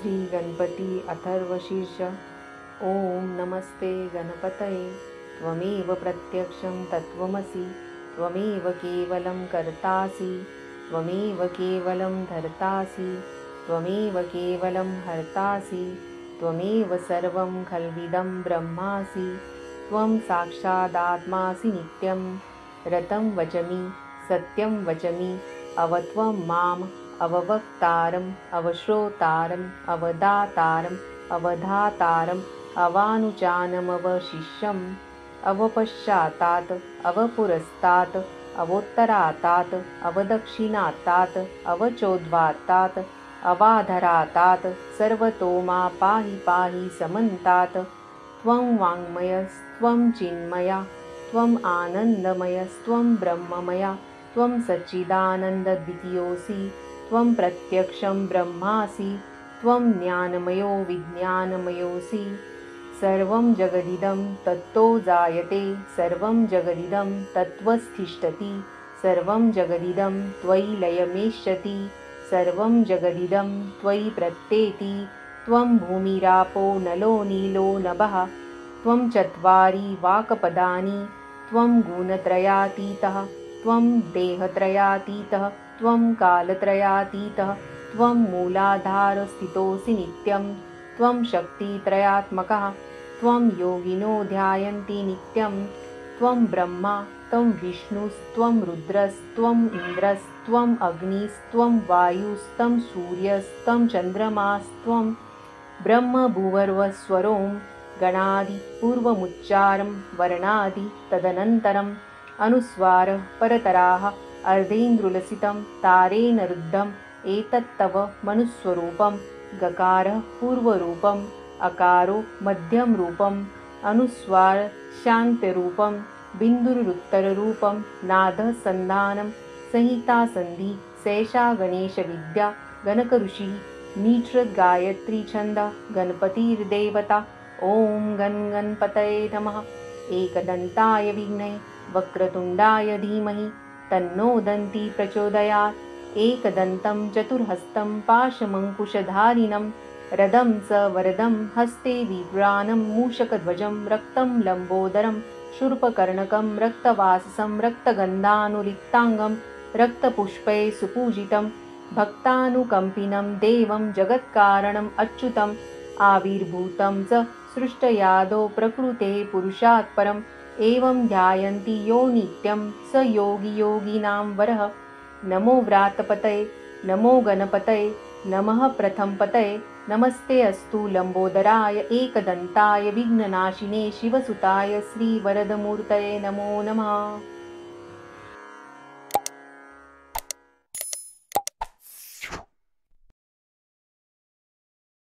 श्री गणपती अथर्वशीर्ष। ओम नमस्ते गणपतये। त्वमेव प्रत्यक्षं तत्त्वमसि, त्वमेव केवलं कर्तासि, त्वमेव केवलं धर्तासि, त्वमेव केवलं हर्तासि, त्वमेव सर्वं खल्विदं ब्रह्मासि, त्वं साक्षादात्मासि नित्यं। रतं वचमि सत्यं वचमि, अवत्वं माम् अववक्तारम् अवश्रोतारम् अवदातारम् अवधातारम् अवानुचानमवशिष्यम् अवपश्चातात् अवपुरस्तात् अवोत्तरातात् अवदक्षिणातात् अवचोद्वातात् अवाधरातात् सर्वतो मा पाहि पाहि समन्तात्। त्वं वाङ्मयस्त्वं चिन्मया, त्वम् आनन्दमयस्त्वं ब्रह्ममया, त्वं सच्चिदानन्दद्वितीयोऽसि, त्वं प्रत्यक्षं ब्रह्मासि, त्वं ज्ञानमयो विज्ञानमयोऽसि। सर्वं जगदिदं तत्तो जायते, सर्वं जगदिदं तत्त्वस्थिष्ठति, सर्वं जगदिदं त्वयि लयमेष्यति, सर्वं जगदिदं त्वयि प्रत्येति। त्वं भूमिरापो नलो नीलो नभः, त्वं चत्वारि वाक्पदानि, त्वं गुणत्रयातीतः, त्वं देहत्रयातीतः, त्वं कालत्रयातीतः, त्वं मूलाधारस्थितोऽसि नित्यं, त्वं शक्तित्रयात्मकः, त्वं योगिनो ध्यायन्ति नित्यं। त्वं ब्रह्मा, त्वं विष्णुस्त्वं रुद्रस्त्वम् इन्द्रस्त्वम् अग्निस्त्वं वायुस्त्वं सूर्यस्त्वं चन्द्रमास्त्वं ब्रह्म भूर्भुवस्वरों गणादि पूर्वमुच्चारं वर्णादि तदनन्तरम् अनुस्वारः परतराः अर्धेन्दुलसितं तारेण रुद्धम् एतत्तव मनुस्वरूपं। गकारः पूर्वरूपम्, अकारो मध्यमरूपम्, अनुस्वार शान्त्यरूपं, बिन्दुरुत्तररूपं, नादः सन्धानं, संहिता सन्धि। सैषा गणेशविद्या गणकऋषिः नीच्छ्रद् गायत्री छन्दः गणपतिर्देवता। ॐ गणपतये नमः। एकदन्ताय विद्महे वक्रतुण्डाय धीमहि तन्नो दन्ती प्रचोदयात्। एकदन्तं चतुर्हस्तं पाशमङ्कुशधारिणं रदं स वरदं हस्ते बिभ्राणं मूषकध्वजं रक्तं लम्बोदरं शूर्पकर्णकं रक्तवाससं रक्तगन्धानुलिप्ताङ्गं रक्तपुष्पैः सुपूजितं भक्तानुकम्पिनं देवं जगत्कारणम् अच्युतम् आविर्भूतं च सृष्टयादौ प्रकृतेः पुरुषात् परम् एवं ध्यायन्ति यो नित्यं स योगी योगिनां वरः। नमो व्रातपतये नमो गणपतये नमः प्रथमपतये। नमस्ते अस्तु लम्बोदराय एकदन्ताय विघ्ननाशिने शिवसुताय श्रीवरदमूर्तये नमो नमः।